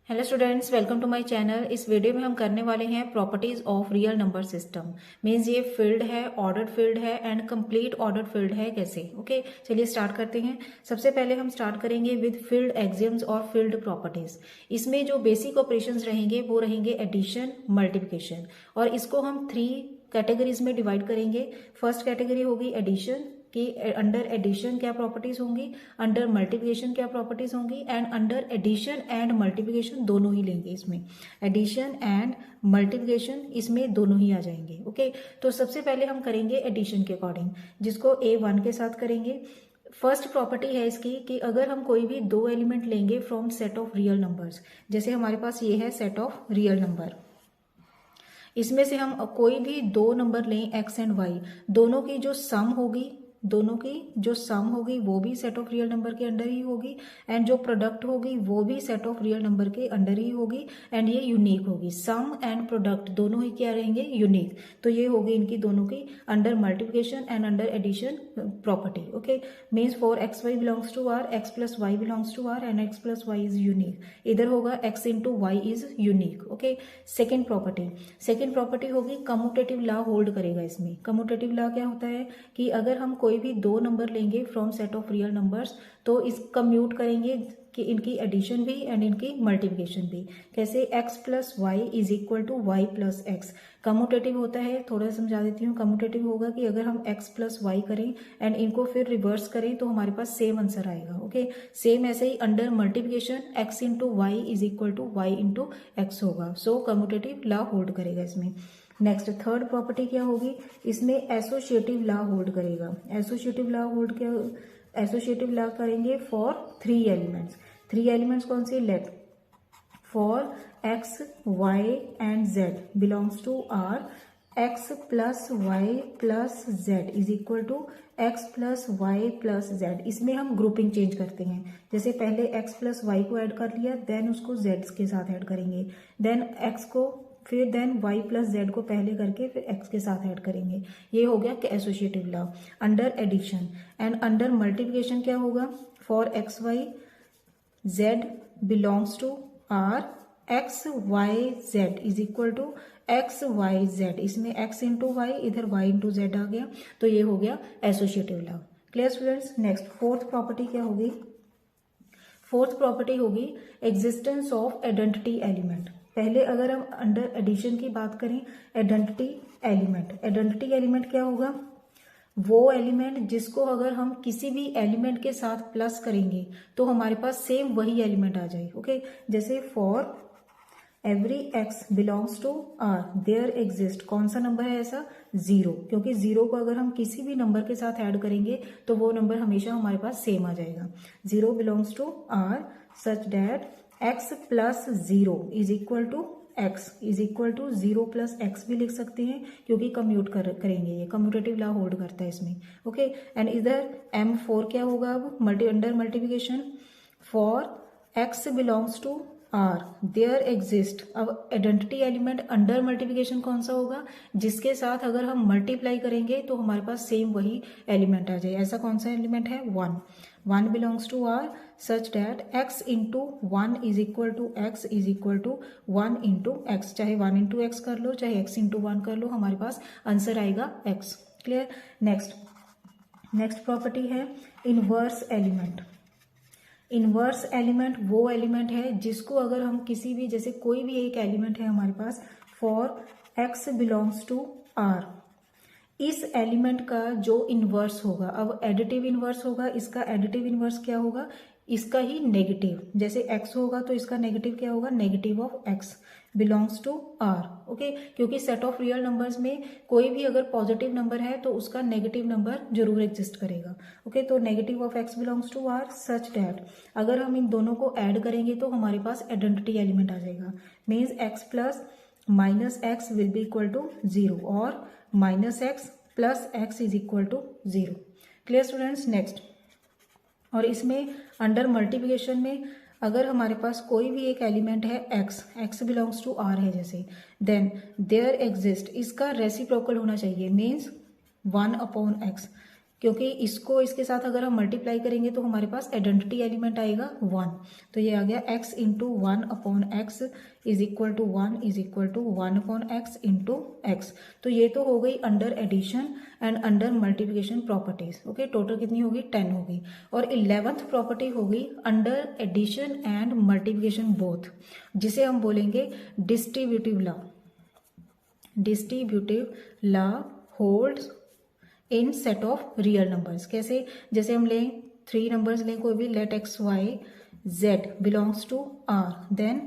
Hello students, welcome to my channel. इस video में हम करने वाले हैं properties of real number system. Means ये फील्ड है, ऑर्डर्ड फील्ड है एंड कंप्लीट ऑर्डर्ड फील्ड है कैसे। ओके, चलिए स्टार्ट करते हैं। सबसे पहले हम स्टार्ट करेंगे विद फील्ड एक्सियम्स और फील्ड प्रॉपर्टीज। इसमें जो बेसिक ऑपरेशंस रहेंगे वो रहेंगे एडिशन, मल्टीप्लिकेशन, और इसको हम 3 कैटेगरीज में डिवाइड करेंगे। फर्स्ट कैटेगरी होगी एडिशन, कि अंडर एडिशन क्या प्रॉपर्टीज होंगी, अंडर मल्टीप्लिकेशन क्या प्रॉपर्टीज होंगी, and under addition and multiplication दोनों ही लेंगे। इसमें एडिशन एंड मल्टीप्लिकेशन इसमें दोनों ही आ जाएंगे। ओके, तो सबसे पहले हम करेंगे एडिशन के अकॉर्डिंग, जिसको A1 के साथ करेंगे। फर्स्ट प्रॉपर्टी है इसकी कि अगर हम कोई भी 2 एलिमेंट लेंगे from set of real numbers, जैसे हमारे पास ये है सेट ऑफ रियल नंबर, इसमें से हम कोई भी 2 नंबर लें x एंड y, दोनों की जो सम होगी वो भी सेट ऑफ रियल नंबर के अंडर ही होगी, एंड जो प्रोडक्ट होगी वो भी सेट ऑफ रियल नंबर के अंडर ही होगी, एंड ये यूनिक होगी। सम एंड प्रोडक्ट दोनों ही क्या रहेंगे, यूनिक। तो ये होगी इनकी दोनों की under multiplication and under addition property. Okay, means for x y belongs to R, x plus y belongs to R and x plus y is unique. इधर होगा x into Y is unique. Okay, second property होगी commutative law hold करेगा इसमें। Commutative law क्या होता है कि अगर हम कोई भी 2 नंबर लेंगे from set of real numbers तो इस कम्यूट करेंगे कि इनकी एडिशन भी एंड इनकी मल्टीप्लिकेशन भी। कैसे, x plus y is equal to y plus x. Commutative होता है, थोड़ा समझा देती हूँ। कम्यूटेटिव होगा कि अगर हम x प्लस वाई करें एंड इनको फिर रिवर्स करें तो हमारे पास सेम आंसर आएगा। ओके, सेम ऐसे ही under multiplication x into Y is equal to Y into X होगा। सो कम्यूटेटिव लॉ होल्ड करेगा इसमें। नेक्स्ट थर्ड प्रॉपर्टी क्या होगी, इसमें एसोसिएटिव लॉ होल्ड करेगा। एसोसिएटिव लॉ करेंगे फॉर 3 एलिमेंट्स। 3 एलिमेंट्स कौन से, let for x, y and z belongs to r, x plus y plus z is equal to x plus y plus z। इसमें हम grouping change करते हैं, जैसे पहले x प्लस वाई को ऐड कर लिया, देन उसको z के साथ ऐड करेंगे, देन x को फिर देन y प्लस जेड को पहले करके फिर x के साथ ऐड करेंगे। ये हो गया associative law. Under addition and under multiplication क्या होगा, for x y z belongs to R, x y z is equal to x y z. इसमें x इंटू वाई, इधर y इंटू जेड आ गया, तो ये हो गया associative law. Clear students. Next fourth property क्या होगी, फोर्थ प्रॉपर्टी होगी एग्जिस्टेंस ऑफ आइडेंटिटी एलिमेंट। पहले अगर हम अंडर एडिशन की बात करें, आइडेंटिटी एलिमेंट क्या होगा, वो एलिमेंट जिसको अगर हम किसी भी एलिमेंट के साथ प्लस करेंगे तो हमारे पास सेम वही एलिमेंट आ जाए। ओके, जैसे for every x belongs to r there exist, कौन सा नंबर है ऐसा, 0, क्योंकि 0 को अगर हम किसी भी नंबर के साथ ऐड करेंगे तो वो नंबर हमेशा हमारे पास सेम आ जाएगा। 0 belongs to r such that x plus 0 is equal to x is equal to 0 plus x भी लिख सकते हैं, क्योंकि कम्यूट करेंगे, ये कम्यूटेटिव लॉ होल्ड करता है इसमें। ओके, एंड इधर M4 क्या होगा, अब under multiplication for x belongs to r there exist. अब आइडेंटिटी एलिमेंट अंडर मल्टीप्लिकेशन कौन सा होगा, जिसके साथ अगर हम मल्टीप्लाई करेंगे तो हमारे पास सेम वही एलिमेंट आ जाए। ऐसा कौन सा एलिमेंट है, 1 belongs to r such that x into 1 is equal to x is equal to 1 into x. चाहे 1 इंटू एक्स कर लो, चाहे x इंटू 1 कर लो, हमारे पास आंसर आएगा x। क्लियर। नेक्स्ट प्रॉपर्टी है इनवर्स एलिमेंट। इनवर्स एलिमेंट वो एलिमेंट है जिसको अगर हम किसी भी, जैसे कोई भी एक एलिमेंट है हमारे पास, for x belongs to r, इस एलिमेंट का जो इनवर्स होगा, अब एडिटिव इनवर्स होगा, इसका एडिटिव इनवर्स क्या होगा, इसका ही नेगेटिव। जैसे x होगा तो इसका नेगेटिव क्या होगा, negative of x belongs to r। Okay, क्योंकि सेट ऑफ रियल नंबर्स में कोई भी अगर पॉजिटिव नंबर है तो उसका नेगेटिव नंबर जरूर एग्जिस्ट करेगा। ओके, तो negative of x belongs to r such that अगर हम इन दोनों को ऐड करेंगे तो हमारे पास आइडेंटिटी एलिमेंट आ जाएगा। Means x plus minus x will be equal to 0 और minus x plus x is equal to 0। Clear students. Next, और इसमें अंडर मल्टीप्लिकेशन में अगर हमारे पास कोई भी एक एलिमेंट है x बिलोंग्स टू r है जैसे, देन देयर एग्जिस्ट, इसका रेसिप्रोकल होना चाहिए, मीन्स 1 अपॉन x। क्योंकि इसको इसके साथ अगर हम मल्टीप्लाई करेंगे तो हमारे पास आइडेंटिटी एलिमेंट आएगा 1। तो ये आ गया x into 1/x is equal to 1 is equal to 1/x into x। तो ये तो हो गई under addition and under multiplication properties. Okay, total कितनी होगी 10 होगी। और 11th प्रॉपर्टी होगी under addition and multiplication both, जिसे हम बोलेंगे distributive law. Distributive law holds in set of real numbers. कैसे? जैसे हम लें 3 नंबर्स लें कोई भी, let x y z belongs to r, then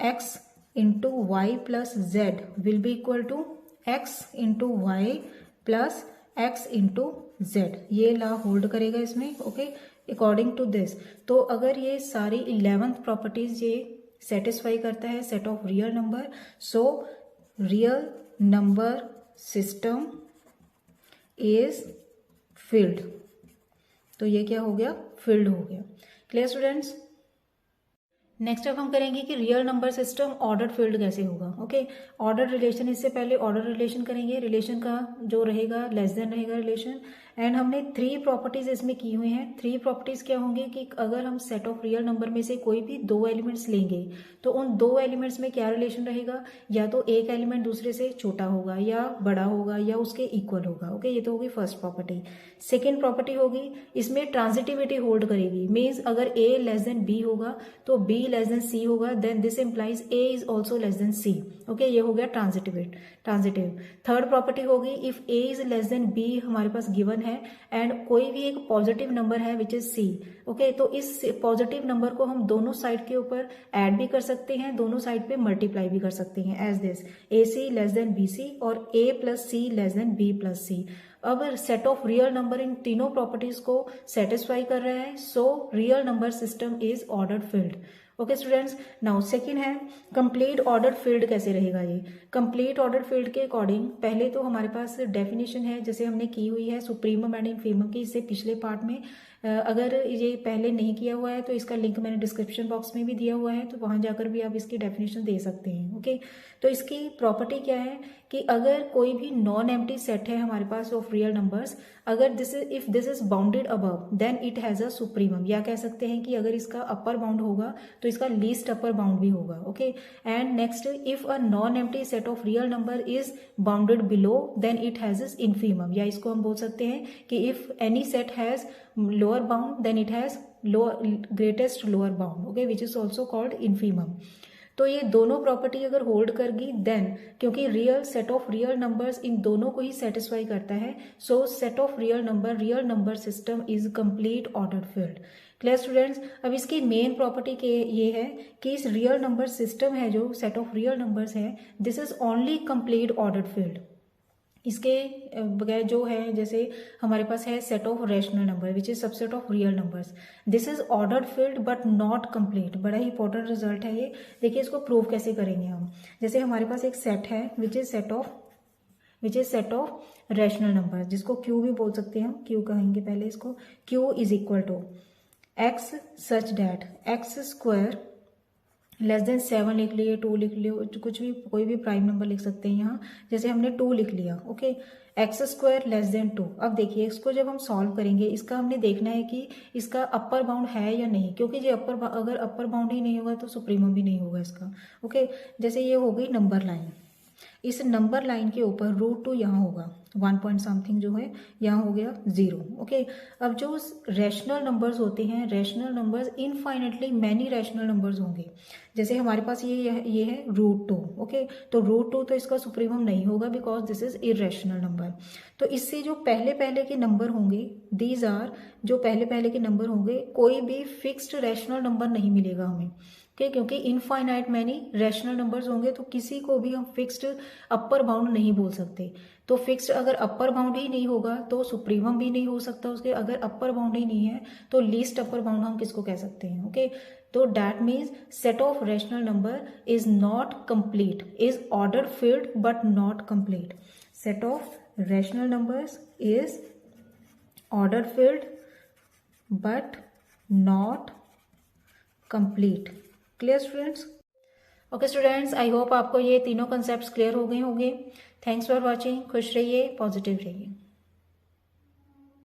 x into y plus z will be equal to x into y plus x into z. ये law hold करेगा इसमें। Okay, according to this. तो अगर ये सारी 11th प्रॉपर्टीज ये satisfy करता है set of real number, so real number system is filled. तो ये क्या हो गया? फिल्ड हो गया। Clear students? नेक्स्ट अब हम करेंगे कि real number system order field कैसे होगा। ओके, ऑर्डर रिलेशन, इससे पहले ऑर्डर रिलेशन करेंगे। रिलेशन का जो रहेगा लेस देन रहेगा रिलेशन। एंड हमने 3 प्रॉपर्टीज इसमें की हुई हैं। 3 प्रॉपर्टीज क्या होंगे कि अगर हम सेट ऑफ रियल नंबर में से कोई भी 2 एलिमेंट्स लेंगे तो उन 2 एलिमेंट्स में क्या रिलेशन रहेगा? या तो एक एलिमेंट दूसरे से छोटा होगा या बड़ा होगा या उसके इक्वल होगा। ओके, ये तो होगी फर्स्ट प्रॉपर्टी। सेकेंड प्रॉपर्टी होगी इसमें ट्रांजिटिविटी होल्ड करेगी। मीन्स अगर a लेस देन b होगा तो b लेस देन c होगा, then this implies a is also less than c। Okay, ये हो गया ट्रांजिटिव। थर्ड प्रॉपर्टी होगी if a is less than b हमारे पास गिवन है एंड कोई भी एक पॉजिटिव नंबर है विच इज c। ओके, तो इस पॉजिटिव नंबर को हम दोनों साइड के ऊपर ऐड भी कर सकते हैं, दोनों साइड पे मल्टीप्लाई भी कर सकते हैं as this ac less than bc और a plus c less than b plus c। अब सेट ऑफ रियल नंबर इन तीनों प्रॉपर्टीज को सेटिस्फाई कर रहा है, so real number system is ordered field. Okay students, now second है complete order field कैसे रहेगा। ये कंप्लीट ऑर्डर फील्ड के अकॉर्डिंग पहले तो हमारे पास डेफिनेशन है जैसे हमने की हुई है सुप्रीमम एंड इन्फीमम की, इससे पिछले पार्ट में। अगर ये पहले नहीं किया हुआ है तो इसका लिंक मैंने डिस्क्रिप्शन बॉक्स में भी दिया हुआ है, तो वहां जाकर भी आप इसकी डेफिनेशन दे सकते हैं। ओके, तो इसकी प्रॉपर्टी क्या है कि अगर कोई भी नॉन एम्प्टी सेट है हमारे पास ऑफ रियल नंबर्स, अगर if this is bounded above then it has a supremum, या कह सकते हैं कि अगर इसका अपर बाउंड होगा तो इसका लीस्ट अपर बाउंड भी होगा। Okay, and next if a non empty set of real number is bounded below then it has is infimum, या इसको हम बोल सकते हैं कि if any set has lower bound then it has greatest lower bound. Okay, which is also called infimum. तो ये दोनों प्रॉपर्टी अगर होल्ड करगी देन, क्योंकि real set of real numbers इन दोनों को ही सेटिस्फाई करता है, सो set of real number system is complete ordered field. Clear students? अब इसकी मेन प्रॉपर्टी के ये है कि इस रियल नंबर सिस्टम है जो सेट ऑफ रियल नंबर्स है, this is only complete ordered field. इसके बगैर जो है, जैसे हमारे पास है set of rational number which is subset of real numbers, this is ordered field but not complete. बड़ा ही इंपॉर्टेंट रिजल्ट है ये। देखिए इसको प्रूव कैसे करेंगे हम। जैसे हमारे पास एक सेट है which is set of rational number, जिसको क्यू भी बोल सकते हैं हम, क्यू कहेंगे पहले इसको। Q is equal to x such that x square less than 7 लिख लिए, 2 लिख लियो, कुछ भी कोई भी प्राइम नंबर लिख सकते हैं यहाँ। जैसे हमने 2 लिख लिया। Okay, x square less then 2। अब देखिए इसको जब हम सॉल्व करेंगे, इसका हमने देखना है कि इसका अपर बाउंड है या नहीं, क्योंकि ये अगर अपर बाउंड ही नहीं होगा तो सुप्रीमम भी नहीं होगा इसका। ओके, जैसे ये हो गई नंबर लाइन, इस नंबर लाइन के ऊपर √2 यहाँ होगा, 1 पॉइंट समथिंग जो है यहाँ हो गया 0। ओके, अब जो रैशनल नंबर्स होते हैं, rational numbers infinitely many rational numbers होंगे। जैसे हमारे पास ये है √2। ओके, तो √2 तो इसका सुप्रीमम नहीं होगा because this is irrational number. तो इससे जो पहले के नंबर होंगे, दीज आर जो पहले के नंबर होंगे, कोई भी फिक्स्ड रैशनल नंबर नहीं मिलेगा हमें। ओके, क्योंकि इनफाइनाइट मैनी रैशनल नंबर्स होंगे तो किसी को भी हम फिक्स्ड अपर बाउंड नहीं बोल सकते। तो फिक्स्ड अगर अपर बाउंड ही नहीं होगा तो सुप्रीमम भी नहीं हो सकता उसके। अगर अपर बाउंड ही नहीं है तो लीस्ट अपर बाउंड हम किसको कह सकते हैं। ओके, तो that means set of rational number is not complete, is ordered field but not complete. Set of rational numbers is ordered field but not complete. Clear students? Okay students, I hope आपको ये तीनों concept clear हो गए होंगे। Thanks for watching. खुश रहिए, positive रहिए।